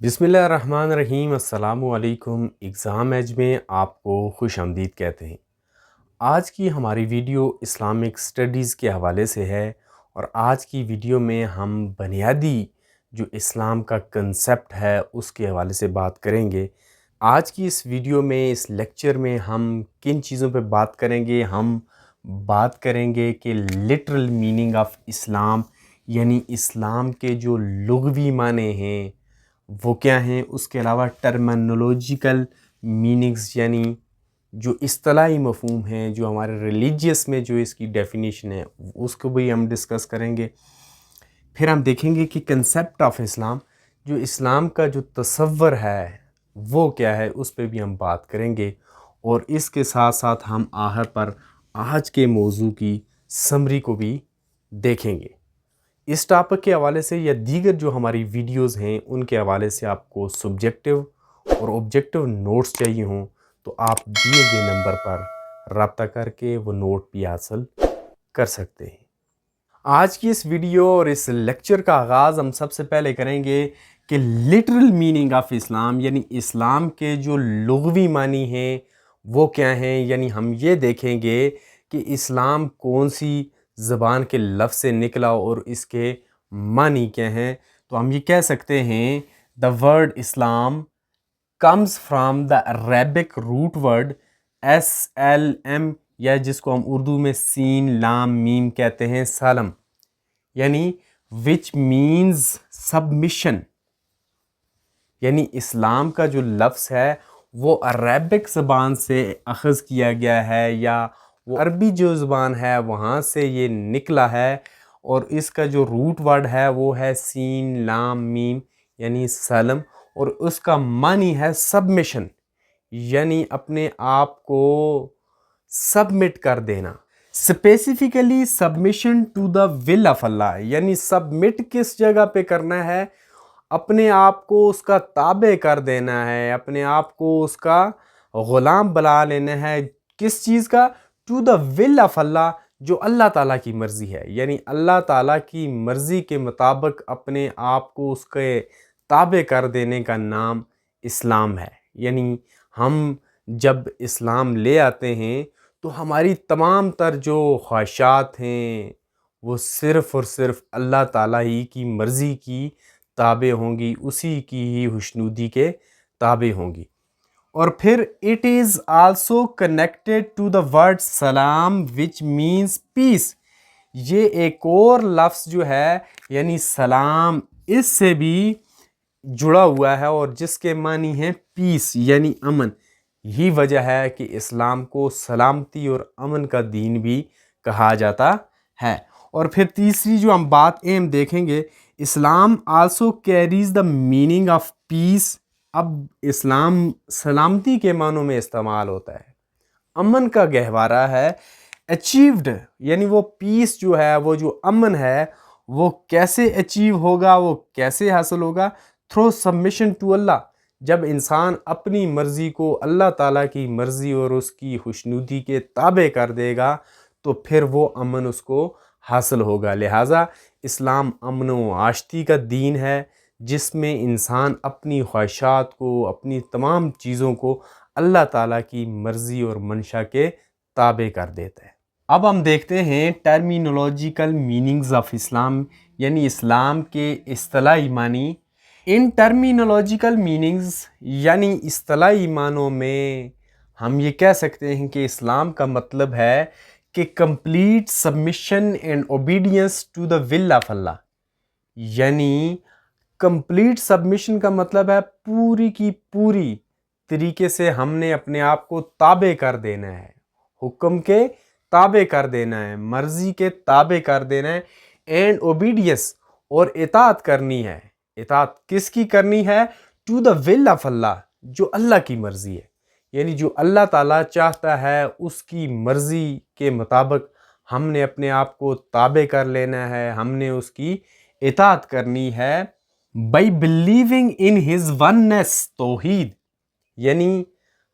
بسم اللہ الرحمن الرحیم۔ السلام علیکم۔ ایگزام ایج میں آپ کو خوش آمدید کہتے ہیں۔ آج کی ہماری ویڈیو اسلامک سٹڈیز کے حوالے سے ہے، اور آج کی ویڈیو میں ہم بنیادی جو اسلام کا کنسیپٹ ہے اس کے حوالے سے بات کریں گے۔ آج کی اس ویڈیو میں، اس لیکچر میں ہم کن چیزوں پہ بات کریں گے؟ ہم بات کریں گے کہ لٹرل میننگ آف اسلام، یعنی اسلام کے جو لغوی معنی ہیں وہ کیا ہیں۔ اس کے علاوہ ٹرمنولوجیکل میننگز، یعنی جو اصطلاحی مفہوم ہیں، جو ہمارے ریلیجیس میں جو اس کی ڈیفینیشن ہے اس کو بھی ہم ڈسکس کریں گے۔ پھر ہم دیکھیں گے کہ کنسیپٹ آف اسلام، جو اسلام کا جو تصور ہے وہ کیا ہے، اس پہ بھی ہم بات کریں گے۔ اور اس کے ساتھ ساتھ ہم آخر پر آج کے موضوع کی سمری کو بھی دیکھیں گے۔ اس ٹاپک کے حوالے سے یا دیگر جو ہماری ویڈیوز ہیں ان کے حوالے سے آپ کو سبجیکٹیو اور آبجیکٹیو نوٹس چاہیے ہوں تو آپ دیے گئے نمبر پر رابطہ کر کے وہ نوٹ بھی حاصل کر سکتے ہیں۔ آج کی اس ویڈیو اور اس لیکچر کا آغاز ہم سب سے پہلے کریں گے کہ لٹرل میننگ آف اسلام، یعنی اسلام کے جو لغوی معنی ہیں وہ کیا ہیں۔ یعنی ہم یہ دیکھیں گے کہ اسلام کون سی زبان کے لفظ سے نکلا اور اس کے معنی کیا ہیں۔ تو ہم یہ کہہ سکتے ہیں the word Islam comes from the Arabic root word SLM، یا جس کو ہم اردو میں سین لام میم کہتے ہیں، سالم، یعنی which means submission۔ یعنی اسلام کا جو لفظ ہے وہ عربک زبان سے اخذ کیا گیا ہے، یا وہ عربی جو زبان ہے وہاں سے یہ نکلا ہے، اور اس کا جو روٹ ورڈ ہے وہ ہے سین لام میم یعنی سلم، اور اس کا معنی ہے سبمیشن، یعنی اپنے آپ کو سبمٹ کر دینا۔ Specifically submission to the will of Allah, یعنی سبمٹ کس جگہ پہ کرنا ہے؟ اپنے آپ کو اس کا تابع کر دینا ہے، اپنے آپ کو اس کا غلام بنا لینا ہے۔ کس چیز کا؟ ٹو دا ول آف اللہ، جو اللہ تعالیٰ کی مرضی ہے، یعنی اللہ تعالیٰ کی مرضی کے مطابق اپنے آپ کو اس کے تابع کر دینے کا نام اسلام ہے۔ یعنی ہم جب اسلام لے آتے ہیں تو ہماری تمام تر جو خواہشات ہیں وہ صرف اور صرف اللہ تعالیٰ ہی کی مرضی کی تابع ہوں گی، اسی کی ہی خوشنودی کے تابع ہوں گی۔ اور پھر it is also connected to the word سلام which means peace۔ یہ ایک اور لفظ جو ہے یعنی سلام، اس سے بھی جڑا ہوا ہے اور جس کے معنی ہیں پیس یعنی امن۔ یہی وجہ ہے کہ اسلام کو سلامتی اور امن کا دین بھی کہا جاتا ہے۔ اور پھر تیسری جو ہم بات اہم دیکھیں گے، Islam also carries the meaning of peace. اب اسلام سلامتی کے معنوں میں استعمال ہوتا ہے، امن کا گہوارہ ہے، اچیوڈ، یعنی وہ پیس جو ہے، وہ جو امن ہے وہ کیسے اچیو ہوگا، وہ کیسے حاصل ہوگا؟ تھرو سبمیشن ٹو اللہ۔ جب انسان اپنی مرضی کو اللہ تعالیٰ کی مرضی اور اس کی خوشنودی کے تابع کر دے گا تو پھر وہ امن اس کو حاصل ہوگا۔ لہٰذا اسلام امن و عاشتی کا دین ہے، جس میں انسان اپنی خواہشات کو، اپنی تمام چیزوں کو اللہ تعالیٰ کی مرضی اور منشا کے تابع کر دیتا ہے۔ اب ہم دیکھتے ہیں ٹرمینولوجیکل میننگز آف اسلام، یعنی اسلام کے اصطلاحی معنی۔ ان ٹرمینولوجیکل میننگز یعنی اصطلاحی معنوں میں ہم یہ کہہ سکتے ہیں کہ اسلام کا مطلب ہے کہ complete submission and obedience to the will of Allah. یعنی کمپلیٹ سبمیشن کا مطلب ہے پوری کی پوری طریقے سے ہم نے اپنے آپ کو تابع کر دینا ہے، حکم کے تابع کر دینا ہے، مرضی کے تابع کر دینا ہے، اینڈ اوبیڈینس، اور اطاعت کرنی ہے۔ اطاعت کس کی کرنی ہے؟ ٹو دا ول آف اللہ، جو اللہ کی مرضی ہے، یعنی جو اللہ تعالیٰ چاہتا ہے اس کی مرضی کے مطابق ہم نے اپنے آپ کو تابع کر لینا ہے، ہم نے اس کی اطاعت کرنی ہے۔ By believing in his oneness, توحید، یعنی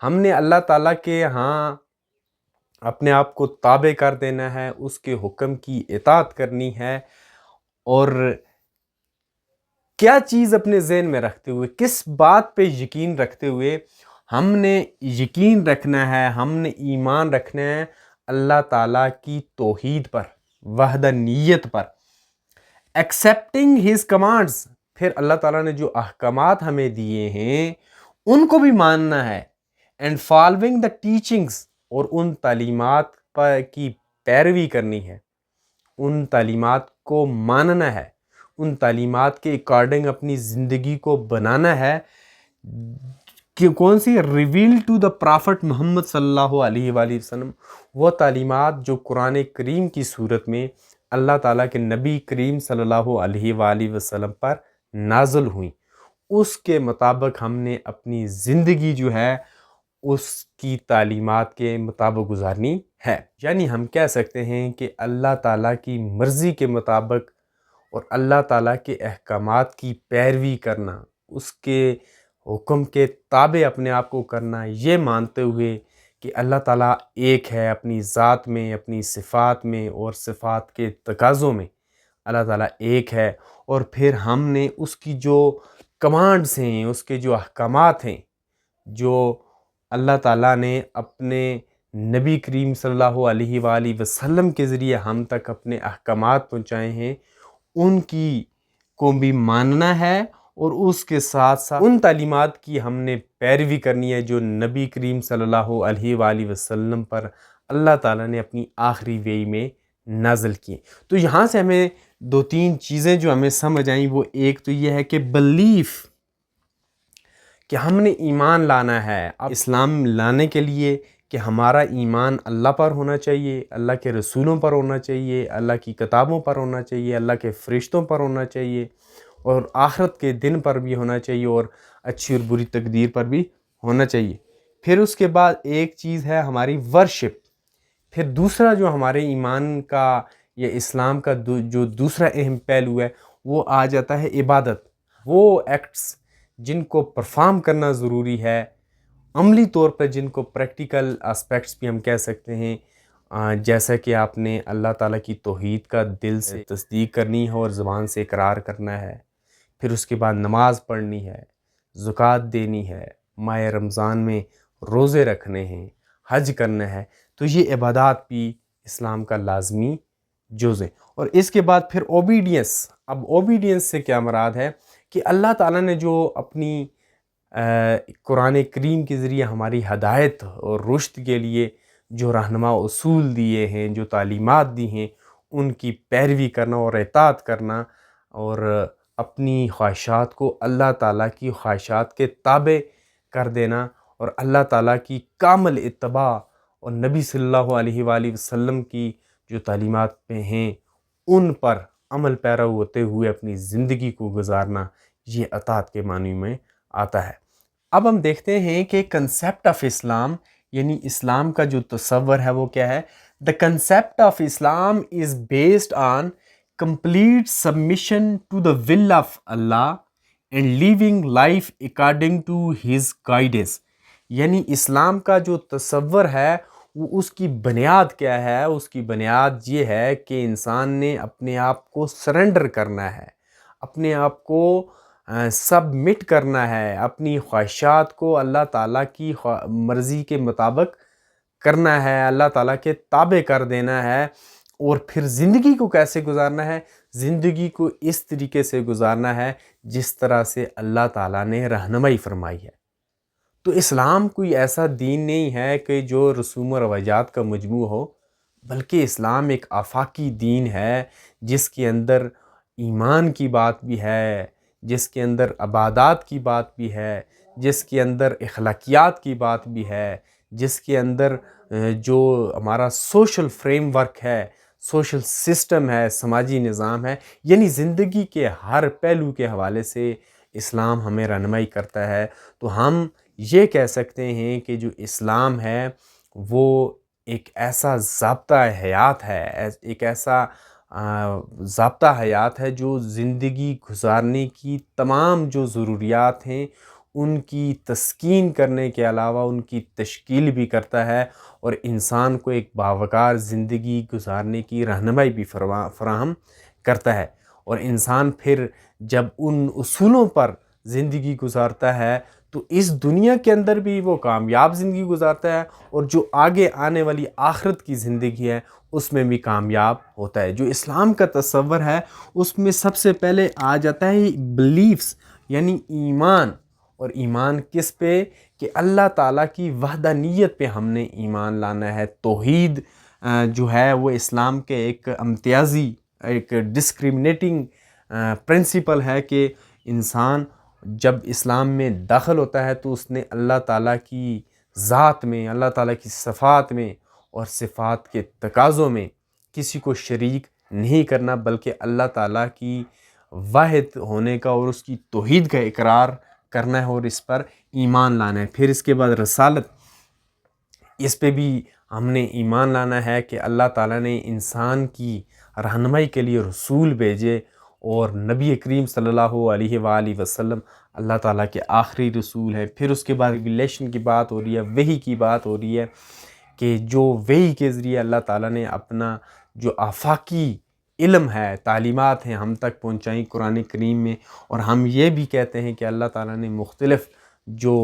ہم نے اللہ تعالیٰ کے ہاں اپنے آپ کو تابع کر دینا ہے، اس کے حکم کی اطاعت کرنی ہے، اور کیا چیز اپنے ذہن میں رکھتے ہوئے، کس بات پہ یقین رکھتے ہوئے ہم نے یقین رکھنا ہے، ہم نے ایمان رکھنا ہے اللہ تعالیٰ کی توحید پر، وحدانیت پر، ایکسیپٹنگ ہز کمانڈز، پھر اللہ تعالیٰ نے جو احکامات ہمیں دیے ہیں ان کو بھی ماننا ہے، اینڈ فالوئنگ دا ٹیچنگز، اور ان تعلیمات پر کی پیروی کرنی ہے، ان تعلیمات کو ماننا ہے، ان تعلیمات کے اکارڈنگ اپنی زندگی کو بنانا ہے کہ کون سی، ریویل ٹو دا پرافٹ محمد صلی اللہ علیہ وآلہ وسلم، وہ تعلیمات جو قرآن کریم کی صورت میں اللہ تعالیٰ کے نبی کریم صلی اللہ علیہ وآلہ وسلم پر نازل ہوئیں، اس کے مطابق ہم نے اپنی زندگی جو ہے اس کی تعلیمات کے مطابق گزارنی ہے۔ یعنی ہم کہہ سکتے ہیں کہ اللہ تعالیٰ کی مرضی کے مطابق اور اللہ تعالیٰ کے احکامات کی پیروی کرنا، اس کے حکم کے تابع اپنے آپ کو کرنا، یہ مانتے ہوئے کہ اللہ تعالیٰ ایک ہے اپنی ذات میں، اپنی صفات میں اور صفات کے تقاضوں میں، اللہ تعالیٰ ایک ہے، اور پھر ہم نے اس کی جو کمانڈز ہیں، اس کے جو احکامات ہیں جو اللہ تعالیٰ نے اپنے نبی کریم صلی اللہ علیہ وآلہ وسلم کے ذریعے ہم تک اپنے احکامات پہنچائے ہیں، ان کی کو بھی ماننا ہے، اور اس کے ساتھ ساتھ ان تعلیمات کی ہم نے پیروی کرنی ہے جو نبی کریم صلی اللہ علیہ وآلہ وسلم پر اللہ تعالیٰ نے اپنی آخری وحی میں نازل کی۔ تو یہاں سے ہمیں دو تین چیزیں جو ہمیں سمجھ آئیں، وہ ایک تو یہ ہے کہ بلیف، کہ ہم نے ایمان لانا ہے۔ اب اسلام لانے کے لیے کہ ہمارا ایمان اللہ پر ہونا چاہیے، اللہ کے رسولوں پر ہونا چاہیے، اللہ کی کتابوں پر ہونا چاہیے، اللہ کے فرشتوں پر ہونا چاہیے، اور آخرت کے دن پر بھی ہونا چاہیے، اور اچھی اور بری تقدیر پر بھی ہونا چاہیے۔ پھر اس کے بعد ایک چیز ہے ہماری ورشپ۔ پھر دوسرا جو ہمارے ایمان کا یا اسلام کا جو دوسرا اہم پہلو ہے وہ آ جاتا ہے عبادت، وہ ایکٹس جن کو پرفارم کرنا ضروری ہے، عملی طور پر جن کو پریکٹیکل اسپیکٹس بھی ہم کہہ سکتے ہیں، جیسا کہ آپ نے اللہ تعالیٰ کی توحید کا دل سے تصدیق کرنی ہے اور زبان سے اقرار کرنا ہے، پھر اس کے بعد نماز پڑھنی ہے، زکوٰۃ دینی ہے، ماہ رمضان میں روزے رکھنے ہیں، حج کرنا ہے، تو یہ عبادات بھی اسلام کا لازمی جز ہے۔ اور اس کے بعد پھر اوبیڈینس۔ اب اوبیڈینس سے کیا مراد ہے کہ اللہ تعالیٰ نے جو اپنی قرآن کریم کے ذریعے ہماری ہدایت اور رشد کے لیے جو رہنما اصول دیے ہیں، جو تعلیمات دی ہیں، ان کی پیروی کرنا اور اطاعت کرنا، اور اپنی خواہشات کو اللہ تعالیٰ کی خواہشات کے تابع کر دینا، اور اللہ تعالیٰ کی کامل اتباع اور نبی صلی اللہ علیہ وآلہ وسلم کی جو تعلیمات پہ ہیں ان پر عمل پیرا ہوتے ہوئے اپنی زندگی کو گزارنا، یہ اطاعت کے معنی میں آتا ہے۔ اب ہم دیکھتے ہیں کہ کنسیپٹ آف اسلام، یعنی اسلام کا جو تصور ہے وہ کیا ہے۔ The concept of Islam is based on complete submission to the will of Allah and living life according to his guidance۔ یعنی اسلام کا جو تصور ہے وہ اس کی بنیاد کیا ہے؟ اس کی بنیاد یہ ہے کہ انسان نے اپنے آپ کو سرنڈر کرنا ہے، اپنے آپ کو سبمٹ کرنا ہے، اپنی خواہشات کو اللہ تعالیٰ کی مرضی کے مطابق کرنا ہے، اللہ تعالیٰ کے تابع کر دینا ہے، اور پھر زندگی کو کیسے گزارنا ہے؟ زندگی کو اس طریقے سے گزارنا ہے جس طرح سے اللہ تعالیٰ نے رہنمائی فرمائی ہے۔ تو اسلام کوئی ایسا دین نہیں ہے کہ جو رسوم و رواجات کا مجموع ہو، بلکہ اسلام ایک آفاقی دین ہے جس کے اندر ایمان کی بات بھی ہے، جس کے اندر عبادات کی بات بھی ہے، جس کے اندر اخلاقیات کی بات بھی ہے، جس کے اندر جو ہمارا سوشل فریم ورک ہے، سوشل سسٹم ہے، سماجی نظام ہے، یعنی زندگی کے ہر پہلو کے حوالے سے اسلام ہمیں رہنمائی کرتا ہے۔ تو ہم یہ کہہ سکتے ہیں کہ جو اسلام ہے وہ ایک ایسا ضابطہ حیات ہے، ایک ایسا ضابطہ حیات ہے جو زندگی گزارنے کی تمام جو ضروریات ہیں ان کی تسکین کرنے کے علاوہ ان کی تشکیل بھی کرتا ہے، اور انسان کو ایک باوقار زندگی گزارنے کی رہنمائی بھی فراہم کرتا ہے۔ اور انسان پھر جب ان اصولوں پر زندگی گزارتا ہے تو اس دنیا کے اندر بھی وہ کامیاب زندگی گزارتا ہے، اور جو آگے آنے والی آخرت کی زندگی ہے اس میں بھی کامیاب ہوتا ہے۔ جو اسلام کا تصور ہے اس میں سب سے پہلے آ جاتا ہے بلیفز، یعنی ایمان۔ اور ایمان کس پہ؟ کہ اللہ تعالیٰ کی وحدانیت پہ ہم نے ایمان لانا ہے۔ توحید جو ہے وہ اسلام کے ایک امتیازی، ایک ڈسکریمنیٹنگ پرنسپل ہے کہ انسان جب اسلام میں داخل ہوتا ہے تو اس نے اللہ تعالیٰ کی ذات میں، اللہ تعالیٰ کی صفات میں اور صفات کے تقاضوں میں کسی کو شریک نہیں کرنا، بلکہ اللہ تعالیٰ کی واحد ہونے کا اور اس کی توحید کا اقرار کرنا ہے اور اس پر ایمان لانا ہے۔ پھر اس کے بعد رسالت، اس پہ بھی ہم نے ایمان لانا ہے کہ اللہ تعالیٰ نے انسان کی رہنمائی کے لیے رسول بھیجے، اور نبی کریم صلی اللہ علیہ وآلہ وسلم اللہ تعالیٰ کے آخری رسول ہیں۔ پھر اس کے بعد ریویلیشن کی بات ہو رہی ہے، وحی کی بات ہو رہی ہے کہ جو وحی کے ذریعے اللہ تعالیٰ نے اپنا جو آفاقی علم ہے، تعلیمات ہیں ہم تک پہنچائیں قرآن کریم میں۔ اور ہم یہ بھی کہتے ہیں کہ اللہ تعالیٰ نے مختلف جو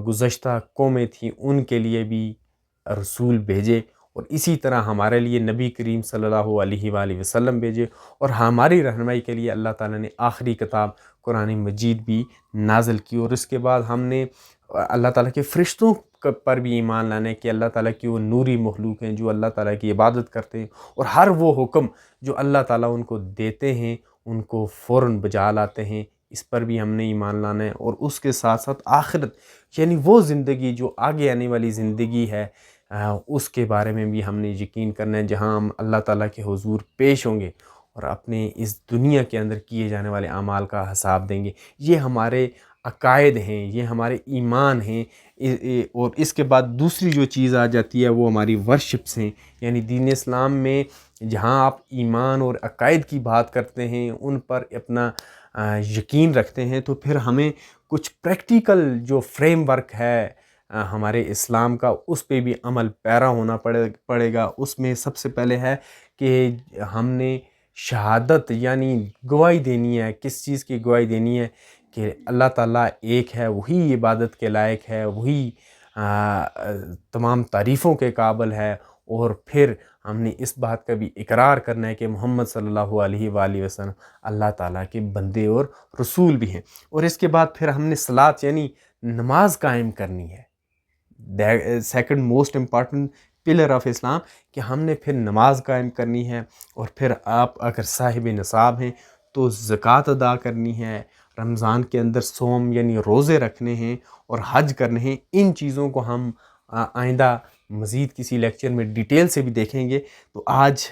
گزشتہ قومیں تھیں ان کے لیے بھی رسول بھیجے، اور اسی طرح ہمارے لیے نبی کریم صلی اللہ علیہ وآلہ وسلم بھیجے، اور ہماری رہنمائی کے لیے اللہ تعالیٰ نے آخری کتاب قرآن مجید بھی نازل کی۔ اور اس کے بعد ہم نے اللہ تعالیٰ کے فرشتوں پر بھی ایمان لانے کہ اللہ تعالیٰ کی وہ نوری مخلوق ہیں جو اللہ تعالیٰ کی عبادت کرتے ہیں، اور ہر وہ حکم جو اللہ تعالیٰ ان کو دیتے ہیں ان کو فوراً بجا لاتے ہیں، اس پر بھی ہم نے ایمان لانا ہے۔ اور اس کے ساتھ ساتھ آخرت، یعنی وہ زندگی جو آگے آنے والی زندگی ہے، اس کے بارے میں بھی ہم نے یقین کرنا ہے، جہاں ہم اللہ تعالیٰ کے حضور پیش ہوں گے اور اپنے اس دنیا کے اندر کیے جانے والے اعمال کا حساب دیں گے۔ یہ ہمارے عقائد ہیں، یہ ہمارے ایمان ہیں۔ اور اس کے بعد دوسری جو چیز آ جاتی ہے وہ ہماری ورشپس ہیں، یعنی دین اسلام میں جہاں آپ ایمان اور عقائد کی بات کرتے ہیں، ان پر اپنا یقین رکھتے ہیں، تو پھر ہمیں کچھ پریکٹیکل جو فریم ورک ہے ہمارے اسلام کا، اس پہ بھی عمل پیرا ہونا پڑے گا۔ اس میں سب سے پہلے ہے کہ ہم نے شہادت یعنی گواہی دینی ہے۔ کس چیز کی گواہی دینی ہے؟ کہ اللہ تعالیٰ ایک ہے، وہی عبادت کے لائق ہے، وہی تمام تعریفوں کے قابل ہے، اور پھر ہم نے اس بات کا بھی اقرار کرنا ہے کہ محمد صلی اللہ علیہ وآلہ وسلم اللہ تعالیٰ کے بندے اور رسول بھی ہیں۔ اور اس کے بعد پھر ہم نے صلاۃ یعنی نماز قائم کرنی ہے، second most important pillar of Islam, کہ ہم نے پھر نماز قائم کرنی ہے۔ اور پھر آپ اگر صاحب نصاب ہیں تو زکوٰۃ ادا کرنی ہے، رمضان کے اندر صوم یعنی روزے رکھنے ہیں، اور حج کرنے ہیں۔ ان چیزوں کو ہم آئندہ مزید کسی لیکچر میں ڈیٹیل سے بھی دیکھیں گے، تو آج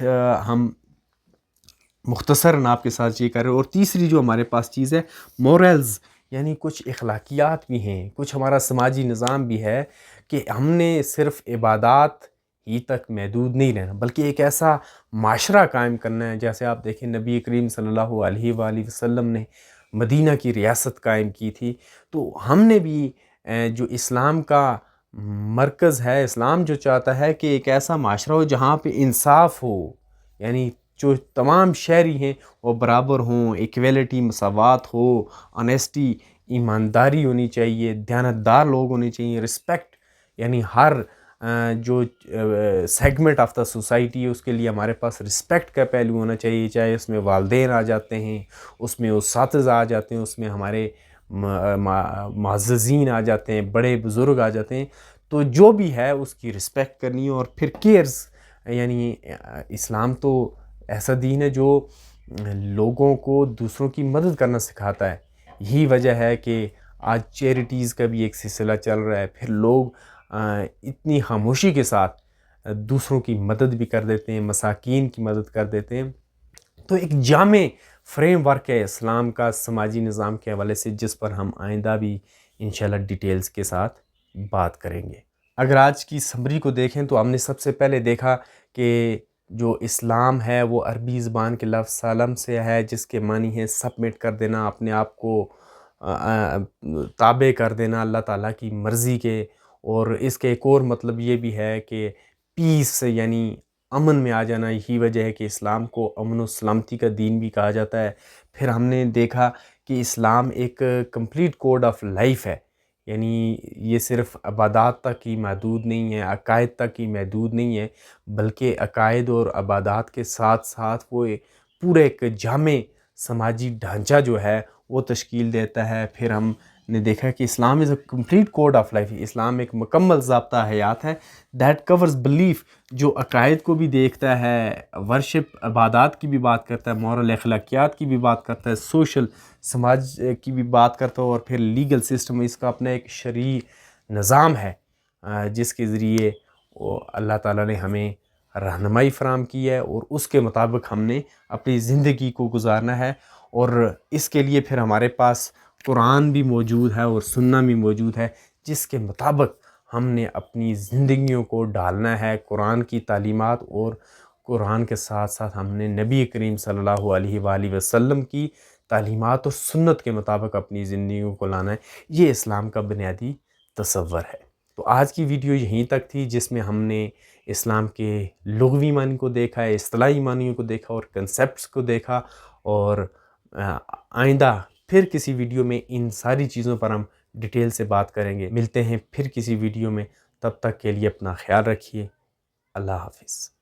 ہم مختصراً آپ کے ساتھ یہ کر رہے ہیں۔ اور تیسری جو ہمارے پاس چیز ہے مورلز، یعنی کچھ اخلاقیات بھی ہیں، کچھ ہمارا سماجی نظام بھی ہے کہ ہم نے صرف عبادات ہی تک محدود نہیں رہنا، بلکہ ایک ایسا معاشرہ قائم کرنا ہے۔ جیسے آپ دیکھیں نبی کریم صلی اللہ علیہ وآلہ وسلم نے مدینہ کی ریاست قائم کی تھی، تو ہم نے بھی جو اسلام کا مرکز ہے، اسلام جو چاہتا ہے کہ ایک ایسا معاشرہ ہو جہاں پہ انصاف ہو، یعنی جو تمام شہری ہیں وہ برابر ہوں، ایکویلٹی مساوات ہو، آنیسٹی ایمانداری ہونی چاہیے، دیانتدار لوگ ہونے چاہیے، رسپیکٹ یعنی ہر جو سیگمنٹ آف دا سوسائٹی ہے اس کے لیے ہمارے پاس رسپیکٹ کا پہلو ہونا چاہیے، چاہے اس میں والدین آ جاتے ہیں، اس میں اساتذہ آ جاتے ہیں، اس میں ہمارے معززین آ جاتے ہیں، بڑے بزرگ آ جاتے ہیں، تو جو بھی ہے اس کی رسپیکٹ کرنی ہے۔ اور پھر کیئرز، یعنی اسلام تو ایسا دین ہے جو لوگوں کو دوسروں کی مدد کرنا سکھاتا ہے۔ یہی وجہ ہے کہ آج چیریٹیز کا بھی ایک سلسلہ چل رہا ہے، پھر لوگ اتنی خاموشی کے ساتھ دوسروں کی مدد بھی کر دیتے ہیں، مساکین کی مدد کر دیتے ہیں۔ تو ایک جامع فریم ورک ہے اسلام کا سماجی نظام کے حوالے سے، جس پر ہم آئندہ بھی انشاءاللہ ڈیٹیلز کے ساتھ بات کریں گے۔ اگر آج کی سمری کو دیکھیں تو ہم نے سب سے پہلے دیکھا کہ جو اسلام ہے وہ عربی زبان کے لفظ سلم سے ہے، جس کے معنی ہے سبمٹ کر دینا، اپنے آپ کو تابع کر دینا اللہ تعالیٰ کی مرضی کے۔ اور اس کے ایک اور مطلب یہ بھی ہے کہ پیس یعنی امن میں آ جانا، یہی وجہ ہے کہ اسلام کو امن و سلامتی کا دین بھی کہا جاتا ہے۔ پھر ہم نے دیکھا کہ اسلام ایک کمپلیٹ کوڈ آف لائف ہے، یعنی یہ صرف عبادات تک ہی محدود نہیں ہے، عقائد تک ہی محدود نہیں ہے، بلکہ عقائد اور عبادات کے ساتھ ساتھ وہ پورے ایک جامع سماجی ڈھانچہ جو ہے وہ تشکیل دیتا ہے۔ پھر ہم نے دیکھا کہ Islam is a complete code of life, Islam ایک مکمل ضابطہ حیات ہے دیٹ کورز بلیف، جو عقائد کو بھی دیکھتا ہے، ورشپ عبادات کی بھی بات کرتا ہے، مورل اخلاقیات کی بھی بات کرتا ہے، سوشل سماج کی بھی بات کرتا ہے، اور پھر لیگل سسٹم اس کا اپنا ایک شرعی نظام ہے جس کے ذریعے اللہ تعالیٰ نے ہمیں رہنمائی فراہم کی ہے، اور اس کے مطابق ہم نے اپنی زندگی کو گزارنا ہے۔ اور اس کے لیے پھر ہمارے پاس قرآن بھی موجود ہے اور سنہ بھی موجود ہے، جس کے مطابق ہم نے اپنی زندگیوں کو ڈالنا ہے قرآن کی تعلیمات، اور قرآن کے ساتھ ساتھ ہم نے نبی کریم صلی اللہ علیہ وآلہ وسلم کی تعلیمات اور سنت کے مطابق اپنی زندگیوں کو لانا ہے۔ یہ اسلام کا بنیادی تصور ہے۔ تو آج کی ویڈیو یہیں تک تھی، جس میں ہم نے اسلام کے لغوی معنی کو دیکھا ہے، اصطلاحی معنیوں کو دیکھا اور کنسیپٹس کو دیکھا، اور آئندہ پھر کسی ویڈیو میں ان ساری چیزوں پر ہم ڈیٹیل سے بات کریں گے۔ ملتے ہیں پھر کسی ویڈیو میں، تب تک کے لیے اپنا خیال رکھیے۔ اللہ حافظ۔